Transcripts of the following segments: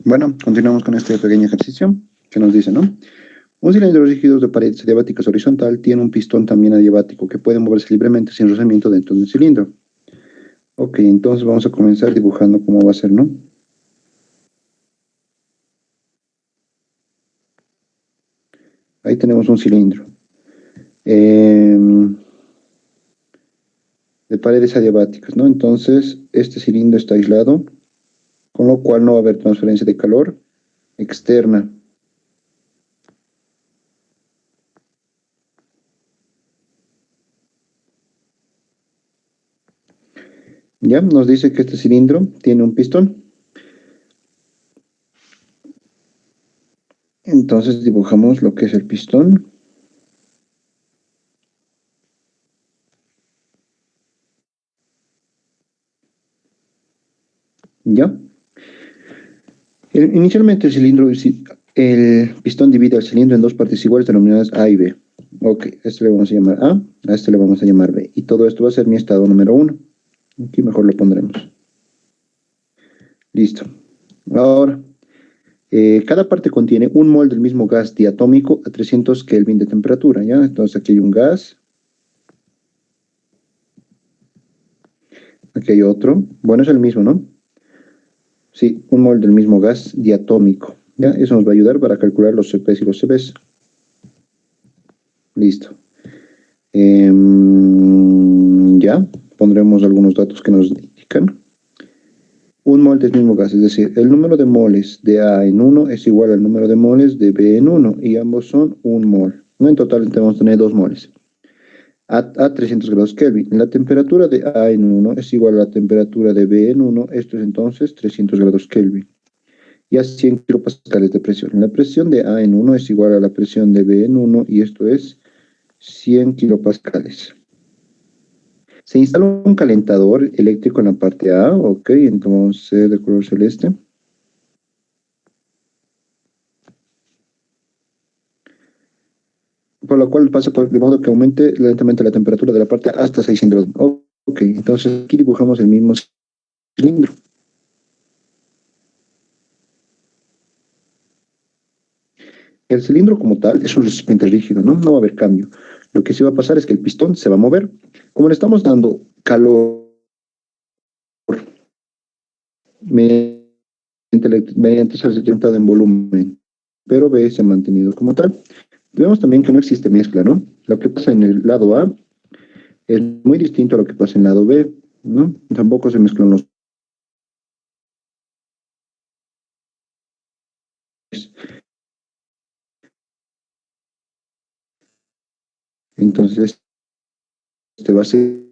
Bueno, continuamos con este pequeño ejercicio que nos dice, ¿no? Un cilindro rígido de paredes adiabáticas horizontal tiene un pistón también adiabático que puede moverse libremente sin rozamiento dentro del cilindro. Ok, entonces vamos a comenzar dibujando cómo va a ser, ¿no? Ahí tenemos un cilindro de paredes adiabáticas, ¿no? Entonces, este cilindro está aislado, con lo cual no va a haber transferencia de calor externa. Ya nos dice que este cilindro tiene un pistón. Entonces dibujamos lo que es el pistón. ¿Ya? Inicialmente el pistón divide el cilindro en dos partes iguales denominadas A y B. Ok, a este le vamos a llamar A este le vamos a llamar B. Y todo esto va a ser mi estado número 1. Aquí mejor lo pondremos. Listo. Ahora, cada parte contiene un mol del mismo gas diatómico a 300 Kelvin de temperatura, ¿ya? Entonces aquí hay un gas. Aquí hay otro. Bueno, es el mismo, ¿no? Sí, un mol del mismo gas diatómico, ¿ya? Eso nos va a ayudar para calcular los CPs y los CVs. Listo. Ya, pondremos algunos datos que nos indican. Un mol del mismo gas, es decir, el número de moles de A en 1 es igual al número de moles de B en 1, y ambos son un mol. ¿No? En total debemos tener 2 moles. A 300 grados Kelvin. La temperatura de A en 1 es igual a la temperatura de B en 1, esto es entonces 300 grados Kelvin. Y a 100 kilopascales de presión. La presión de A en 1 es igual a la presión de B en 1, y esto es 100 kilopascales. Se instala un calentador eléctrico en la parte A, ok, entonces de color celeste. Por lo cual pasa de modo que aumente lentamente la temperatura de la parte A hasta 600 grados. Ok, entonces aquí dibujamos el mismo cilindro. El cilindro como tal es un recipiente rígido, ¿no? No va a haber cambio. Lo que sí va a pasar es que el pistón se va a mover. Como le estamos dando calor mediante ser orientado en volumen, pero B se ha mantenido como tal. Vemos también que no existe mezcla, ¿no? Lo que pasa en el lado A es muy distinto a lo que pasa en el lado B, ¿no? Tampoco se mezclan los. Entonces, este va a seguir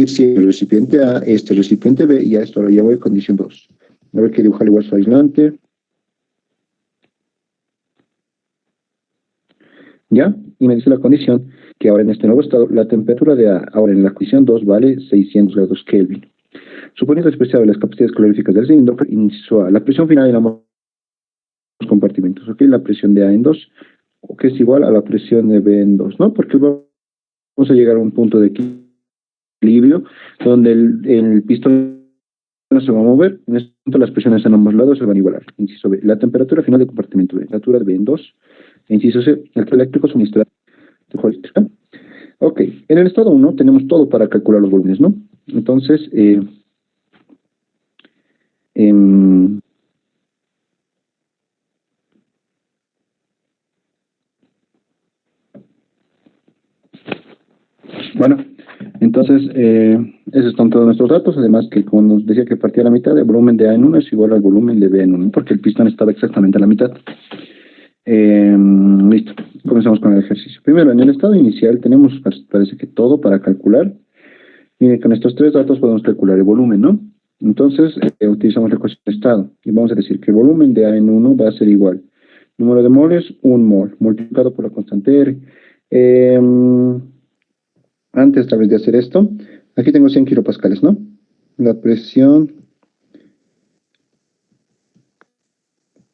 siendo el recipiente A, este recipiente B, y a esto lo llevo en condición 2. A ver que dibujar igual su aislante. ¿Ya? Y me dice la condición que ahora en este nuevo estado, la temperatura de A, ahora en la condición 2, vale 600 grados Kelvin. Suponiendo despreciable las capacidades caloríficas del cilindro, inicio A. La presión final en ambos compartimentos, ¿ok? La presión de A en 2, que es igual a la presión de B en 2, ¿no? Porque vamos a llegar a un punto de equilibrio donde el pistón no se va a mover. En este punto las presiones en ambos lados se van a igualar. Inciso B. La temperatura final del compartimento B. Temperatura de B en 2. Inciso C. El eléctrico suministrado de fuerza eléctrica. Ok. En el estado 1 tenemos todo para calcular los volúmenes, ¿no? Entonces, bueno, entonces, esos son todos nuestros datos. Además que, como nos decía que partía a la mitad, el volumen de A en 1 es igual al volumen de B en 1, porque el pistón estaba exactamente a la mitad. Listo, comenzamos con el ejercicio. Primero, en el estado inicial tenemos, parece que todo para calcular. Y con estos tres datos podemos calcular el volumen, ¿no? Entonces, utilizamos la ecuación de estado. Y vamos a decir que el volumen de A en 1 va a ser igual. Número de moles, 1 mol, multiplicado por la constante R. Antes, tal vez de hacer esto, aquí tengo 100 kilopascales, ¿no? La presión.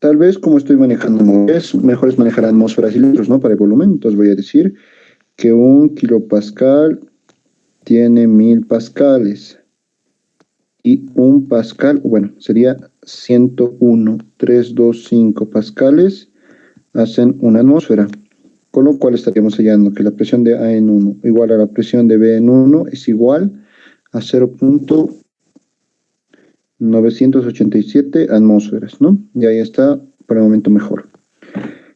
Tal vez como estoy manejando moles, mejor es manejar atmósferas y litros, ¿no? Para el volumen. Entonces voy a decir que 1 kilopascal tiene 1000 pascales. Y 1 pascal, bueno, sería 101,325 pascales hacen una atmósfera, con lo cual estaríamos hallando que la presión de A en 1 igual a la presión de B en 1 es igual a 0,987 atmósferas, ¿no? Y ahí está, por el momento mejor.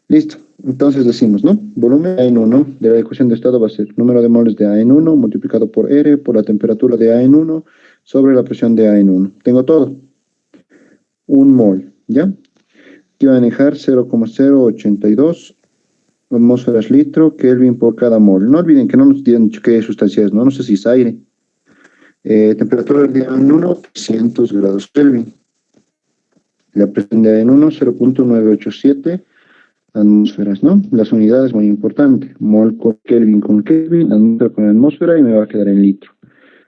Listo. Entonces decimos, ¿no? Volumen A en 1 de la ecuación de estado va a ser número de moles de A en 1 multiplicado por R por la temperatura de A en 1 sobre la presión de A en 1. Tengo todo. Un mol, ¿ya? Aquí va a manejar 0,082 atmósferas litro Kelvin por cada mol. No olviden que no nos tienen dicho qué sustancia es, ¿no? No sé si es aire. Temperatura de A en 1, 300 grados Kelvin. La presión de A en 1, 0,987 atmósferas, ¿no? Las unidades muy importante. Mol con Kelvin, atmósfera con atmósfera y me va a quedar en litro.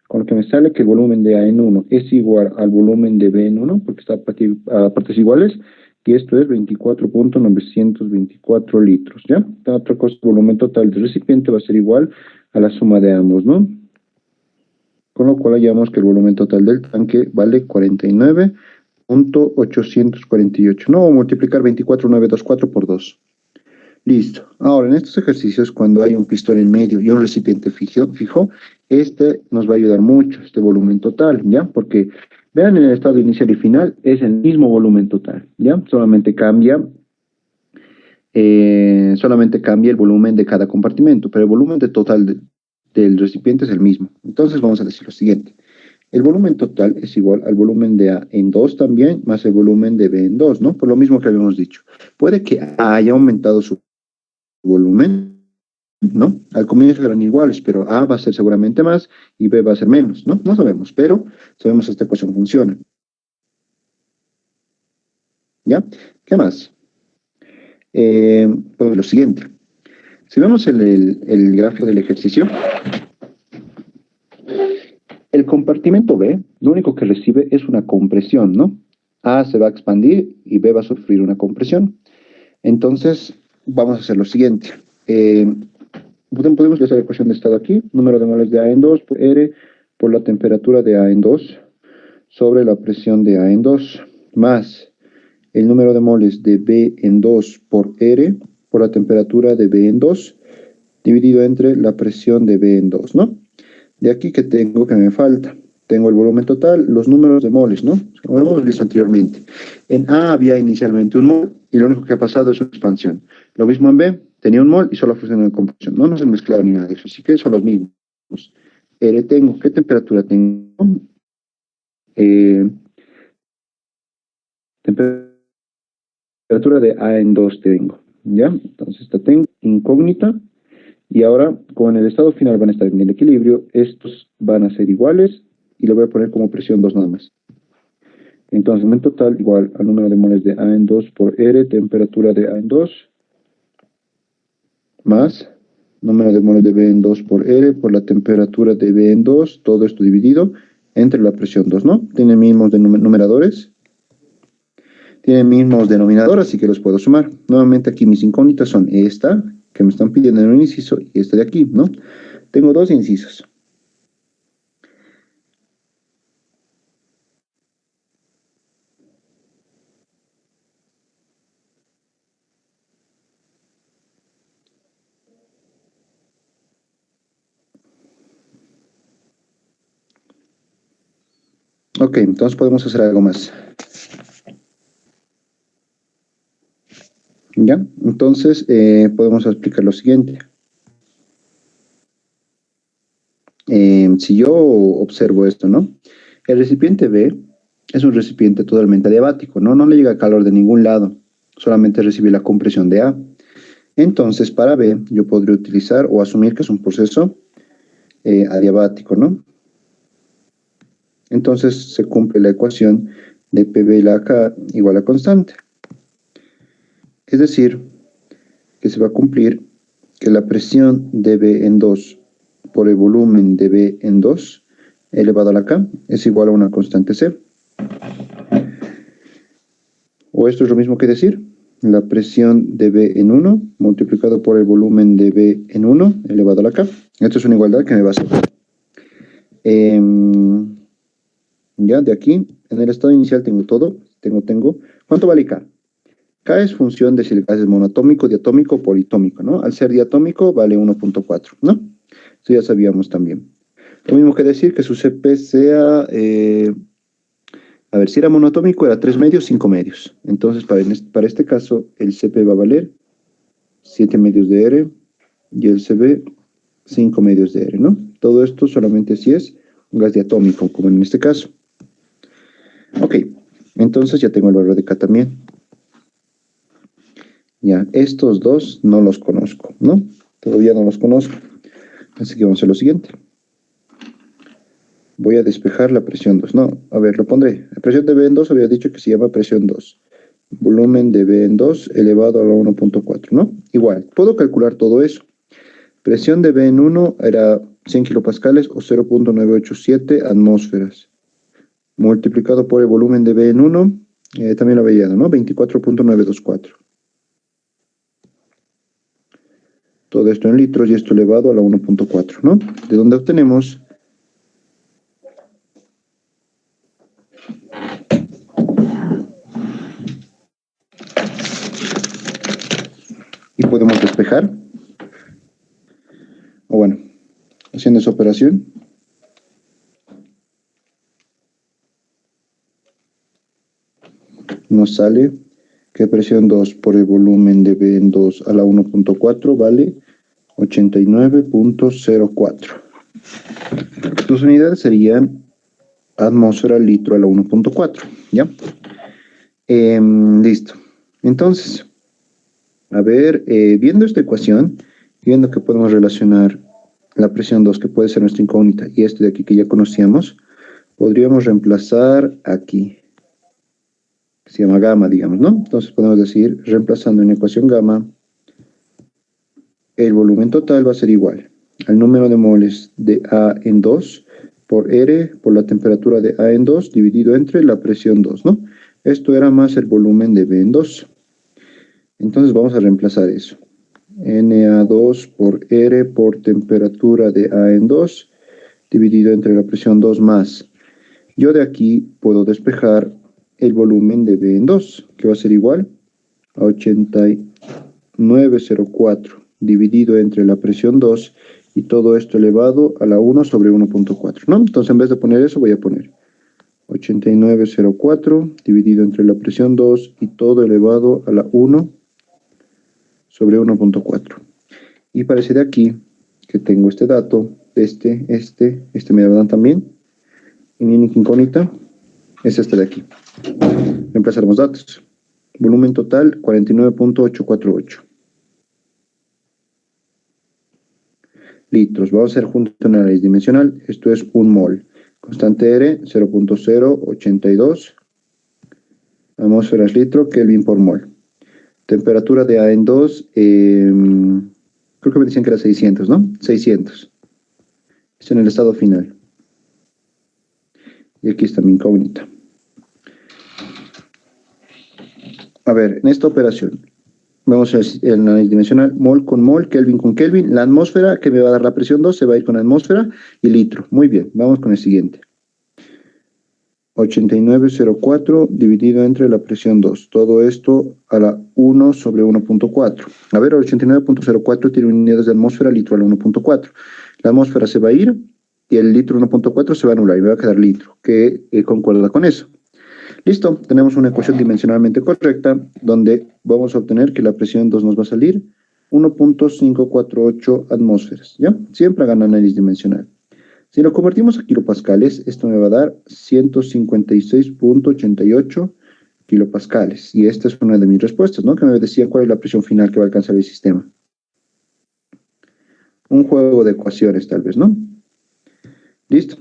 Con lo que me sale que el volumen de A en 1 es igual al volumen de B en 1, porque está a partes iguales, y esto es 24,924 litros, ¿ya? Otra cosa, el volumen total del recipiente va a ser igual a la suma de ambos, ¿no? Con lo cual hallamos que el volumen total del tanque vale 49,848. No voy a multiplicar 24,924 por 2. Listo. Ahora, en estos ejercicios, cuando hay un pistón en medio y un recipiente fijo, este nos va a ayudar mucho, este volumen total, ¿ya? Porque, vean, en el estado inicial y final es el mismo volumen total, ¿ya? Solamente cambia el volumen de cada compartimento, pero el volumen total del recipiente es el mismo. Entonces, vamos a decir lo siguiente. El volumen total es igual al volumen de A en 2 también, más el volumen de B en 2, ¿no? Por lo mismo que habíamos dicho. Puede que A haya aumentado su volumen, ¿no? Al comienzo eran iguales, pero A va a ser seguramente más y B va a ser menos, ¿no? No sabemos, pero sabemos que esta ecuación funciona. ¿Ya? ¿Qué más? Pues lo siguiente. Si vemos el gráfico del ejercicio, el compartimento B, lo único que recibe es una compresión, ¿no? A se va a expandir y B va a sufrir una compresión. Entonces, vamos a hacer lo siguiente. Podemos hacer la ecuación de estado aquí, número de moles de A en 2 por R por la temperatura de A en 2 sobre la presión de A en 2, más el número de moles de B en 2 por R por la temperatura de B en 2, dividido entre la presión de B en 2, ¿no? De aquí que tengo que me falta. Tengo el volumen total, los números de moles, ¿no? Como hemos visto anteriormente. En A había inicialmente un mol y lo único que ha pasado es una expansión. Lo mismo en B, tenía un mol y solo funcionó en compresión. No se mezclaron ni nada de eso, así que son los mismos. R tengo, ¿qué temperatura tengo? Temperatura de A en 2 tengo, ¿ya? Entonces esta tengo incógnita. Y ahora, como en el estado final van a estar en el equilibrio, estos van a ser iguales y lo voy a poner como presión 2 nada más. Entonces, volumen total igual al número de moles de A en 2 por R, temperatura de A en 2, más número de moles de B en 2 por R por la temperatura de B en 2, todo esto dividido entre la presión 2, ¿no? Tiene mismos numeradores, tiene mismos denominadores, así que los puedo sumar. Nuevamente aquí mis incógnitas son esta, que me están pidiendo en un inciso, y esta de aquí, ¿no? Tengo dos incisos. Ok, entonces podemos hacer algo más. ¿Ya? Entonces, podemos explicar lo siguiente. Si yo observo esto, ¿no? El recipiente B es un recipiente totalmente adiabático, ¿no? No le llega calor de ningún lado, solamente recibe la compresión de A. Entonces, para B, yo podría utilizar o asumir que es un proceso adiabático, ¿no? Entonces, se cumple la ecuación de PB la K igual a constante. Es decir, que se va a cumplir que la presión de B en 2 por el volumen de B en 2 elevado a la K es igual a una constante C. O esto es lo mismo que decir, la presión de B en 1 multiplicado por el volumen de B en 1 elevado a la K. Esto es una igualdad que me va a hacer. Ya de aquí, en el estado inicial tengo todo, Tengo. ¿Cuánto vale K? K es función de si el gas es monoatómico, diatómico o politómico, ¿no? Al ser diatómico vale 1.4, ¿no? Eso ya sabíamos también. Lo mismo que decir que su CP sea, a ver, si era monoatómico era 3 medios, 5 medios. Entonces, para este caso, el CP va a valer 7 medios de R y el CB 5 medios de R, ¿no? Todo esto solamente si es un gas diatómico, como en este caso. Ok, entonces ya tengo el valor de K también. Ya, estos dos no los conozco, ¿no? Todavía no los conozco. Así que vamos a hacer lo siguiente. Voy a despejar la presión 2. No, a ver, lo pondré. La presión de B en 2 había dicho que se llama presión 2. Volumen de B en 2 elevado a la 1.4, ¿no? Igual, puedo calcular todo eso. Presión de B en 1 era 100 kilopascales o 0.987 atmósferas. Multiplicado por el volumen de B en 1, también lo había dado, ¿no? 24.924. Todo esto en litros y esto elevado a la 1.4, ¿no? De donde obtenemos y podemos despejar. O bueno, haciendo esa operación. Nos sale que presión 2 por el volumen de B en 2 a la 1.4 vale 89.04. Tus unidades serían atmósfera litro a la 1.4, ¿ya? Listo. Entonces, a ver, viendo esta ecuación, viendo que podemos relacionar la presión 2, que puede ser nuestra incógnita, y este de aquí que ya conocíamos, podríamos reemplazar aquí, que se llama gamma, digamos, ¿no? Entonces podemos decir, reemplazando en la ecuación gamma, el volumen total va a ser igual al número de moles de A en 2 por R por la temperatura de A en 2 dividido entre la presión 2, ¿no? Esto era más el volumen de B en 2. Entonces vamos a reemplazar eso. Na2 por R por temperatura de A en 2 dividido entre la presión 2 más. Yo de aquí puedo despejar el volumen de B en 2, que va a ser igual a 89.04 dividido entre la presión 2 y todo esto elevado a la 1 sobre 1.4, ¿no? Entonces en vez de poner eso voy a poner 89.04 dividido entre la presión 2 y todo elevado a la 1 sobre 1.4. Y parece de aquí que tengo este dato, este me lo dan también, y mi única incógnita es este de aquí. Reemplazaremos datos. Volumen total 49.848. Litros. Vamos a hacer junto un análisis dimensional. Esto es 1 mol. Constante R 0.082. Atmósferas litro, Kelvin por mol. Temperatura de A en 2, creo que me decían que era 600, ¿no? 600. Es en el estado final. Y aquí está mi incógnita. A ver, en esta operación, vamos a el análisis dimensional, mol con mol, Kelvin con Kelvin. La atmósfera que me va a dar la presión 2 se va a ir con la atmósfera y litro. Muy bien, vamos con el siguiente. 89.04 dividido entre la presión 2. Todo esto a la 1 sobre 1.4. A ver, 89.04 tiene unidades de atmósfera, litro a la 1.4. La atmósfera se va a ir y el litro 1.4 se va a anular y me va a quedar litro, que concuerda con eso. Listo, tenemos una ecuación dimensionalmente correcta donde vamos a obtener que la presión 2 nos va a salir 1.548 atmósferas, ¿ya? Siempre hagan análisis dimensional. Si lo convertimos a kilopascales, esto me va a dar 156.88 kilopascales. Y esta es una de mis respuestas, ¿no? Que me decía cuál es la presión final que va a alcanzar el sistema. Un juego de ecuaciones, tal vez, ¿no? Listo.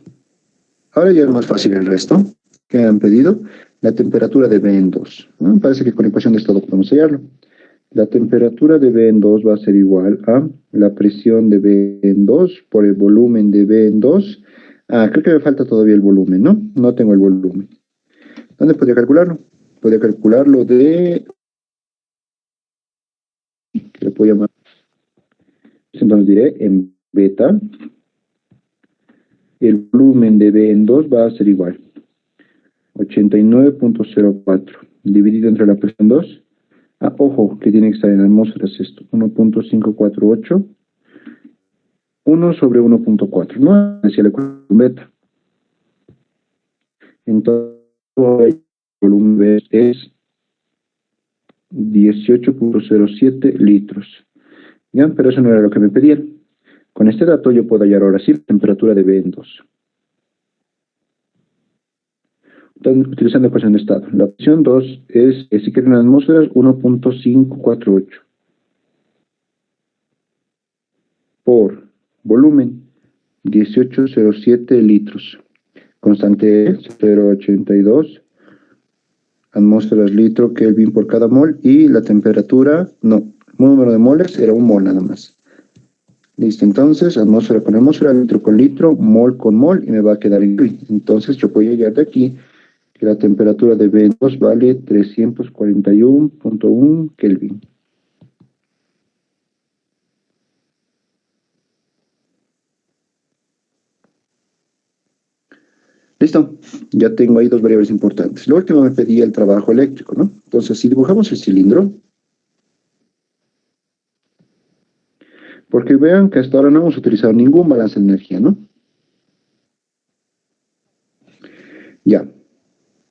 Ahora ya es más fácil el resto que han pedido. La temperatura de B en 2. ¿No? Me parece que con la ecuación de estado podemos hallarlo. La temperatura de B en 2 va a ser igual a la presión de B en 2 por el volumen de B en 2. Creo que me falta todavía el volumen, ¿no? No tengo el volumen. ¿Dónde podría calcularlo? Podría calcularlo de... ¿Qué le puedo llamar? Entonces diré en beta. El volumen de B en 2 va a ser igual. 89.04 dividido entre la presión 2. Ojo, que tiene que estar en atmósferas esto. 1.548. 1 sobre 1.4. No decía la ecuación beta. Entonces, el volumen B es 18.07 litros. ¿Ya? Pero eso no era lo que me pedían. Con este dato yo puedo hallar ahora sí la temperatura de B en 2. Entonces, utilizando ecuación de estado. La opción 2 es, si quieren atmósferas, 1.548 por volumen 18.07 litros. Constante E, 0.82 atmósferas litro Kelvin por cada mol. Y la temperatura, no, el número de moles era un mol nada más. Listo, entonces atmósfera con atmósfera, litro con litro, mol con mol, y me va a quedar en Kelvin. Entonces yo voy a hallar de aquí que la temperatura de B2 vale 341.1 Kelvin. Listo, ya tengo ahí dos variables importantes. Lo último me pedía el trabajo eléctrico, ¿no? Entonces, si dibujamos el cilindro, porque vean que hasta ahora no hemos utilizado ningún balance de energía, ¿no? Ya.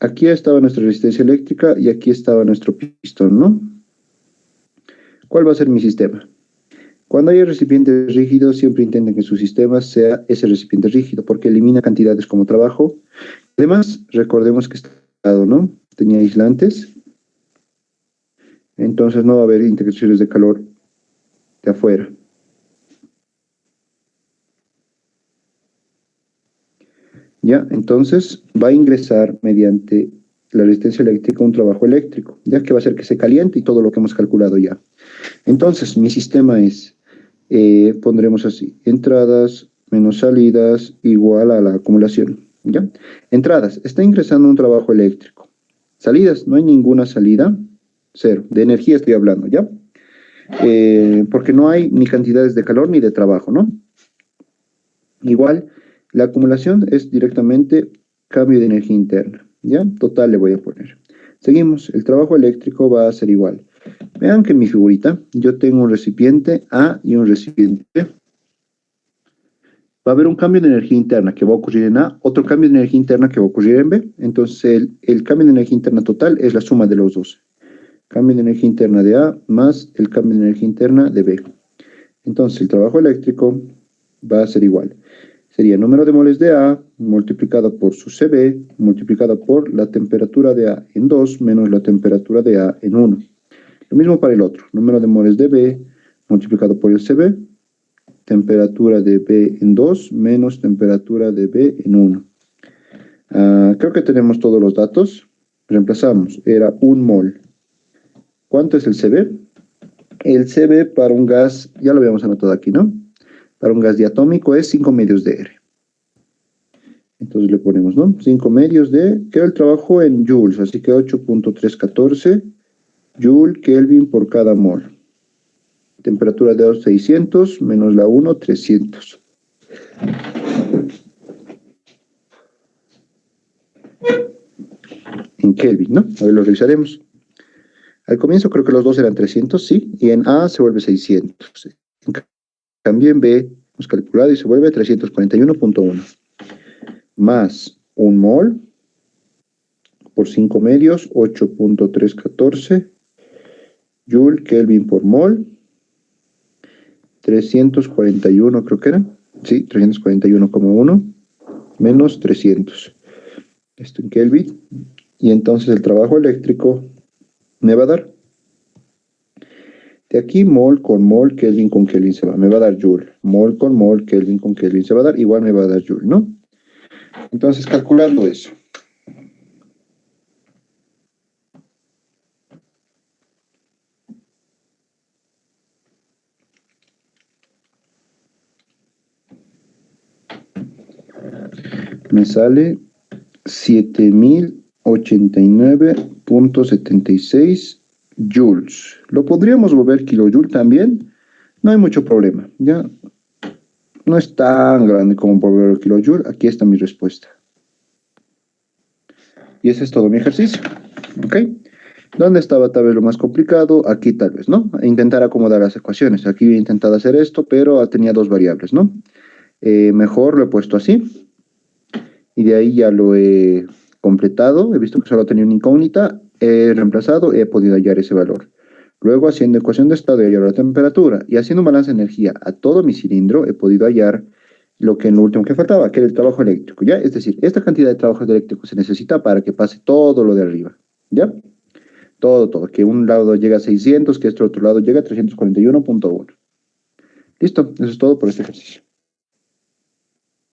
Aquí estaba nuestra resistencia eléctrica y aquí estaba nuestro pistón, ¿no? ¿Cuál va a ser mi sistema? Cuando hay recipientes rígidos, siempre intenten que su sistema sea ese recipiente rígido, porque elimina cantidades como trabajo. Además, recordemos que este lado, ¿no? Tenía aislantes. Entonces no va a haber integraciones de calor de afuera. ¿Ya? Entonces va a ingresar mediante la resistencia eléctrica un trabajo eléctrico, ya que va a hacer que se caliente y todo lo que hemos calculado ya. Entonces mi sistema es, pondremos así, entradas menos salidas igual a la acumulación. ¿Ya? Entradas, está ingresando un trabajo eléctrico. Salidas, no hay ninguna salida, cero. De energía estoy hablando, ¿ya? Porque no hay ni cantidades de calor ni de trabajo, ¿no? Igual, la acumulación es directamente cambio de energía interna, ¿ya? Total le voy a poner. Seguimos, el trabajo eléctrico va a ser igual. Vean que en mi figurita yo tengo un recipiente A y un recipiente B. Va a haber un cambio de energía interna que va a ocurrir en A, otro cambio de energía interna que va a ocurrir en B. Entonces, el cambio de energía interna total es la suma de los dos. Cambio de energía interna de A más el cambio de energía interna de B. Entonces, el trabajo eléctrico va a ser igual. Sería número de moles de A multiplicado por su CB multiplicado por la temperatura de A en 2 menos la temperatura de A en 1. Lo mismo para el otro. Número de moles de B multiplicado por el CB, temperatura de B en 2 menos temperatura de B en 1. Creo que tenemos todos los datos. Reemplazamos. Era 1 mol. ¿Cuánto es el CB? El CB para un gas, ya lo habíamos anotado aquí, ¿no? Para un gas diatómico es 5 medios de R. Entonces le ponemos, ¿no? 5 medios de, que era el trabajo en joules, así que 8.314 joule Kelvin por cada mol. Temperatura de 2, 600, menos la 1, 300. En Kelvin, ¿no? A ver, lo revisaremos. Al comienzo creo que los dos eran 300, sí, y en A se vuelve 600. En cambio en B hemos calculado y se vuelve 341.1. Más 1 mol por 5 medios, 8.314 joule Kelvin por mol. 341 creo que era. Sí, 341,1 menos 300. Esto en Kelvin. Y entonces el trabajo eléctrico me va a dar. De aquí mol con mol, Kelvin con Kelvin se va. Me va a dar joule. Mol con mol, Kelvin con Kelvin se va a dar. Igual me va a dar joule, ¿no? Entonces calculando eso. Me sale 7089.76 joules. Lo podríamos volver kilojoule también. No hay mucho problema. Ya no es tan grande como volver kilojoule. Aquí está mi respuesta. Y ese es todo mi ejercicio. ¿Ok? ¿Dónde estaba tal vez lo más complicado? Aquí tal vez, ¿no? Intentar acomodar las ecuaciones. Aquí he intentado hacer esto, pero tenía dos variables, ¿no? Mejor lo he puesto así. Y de ahí ya lo he completado. He visto que solo tenía una incógnita. He reemplazado, he podido hallar ese valor. Luego, haciendo ecuación de estado, he hallado la temperatura. Y haciendo un balance de energía a todo mi cilindro, he podido hallar lo que en lo último que faltaba, que era el trabajo eléctrico, ¿ya? Es decir, esta cantidad de trabajo eléctrico se necesita para que pase todo lo de arriba, ¿ya? Todo. Que un lado llega a 600, que este otro lado llega a 341.1. Listo, eso es todo por este ejercicio.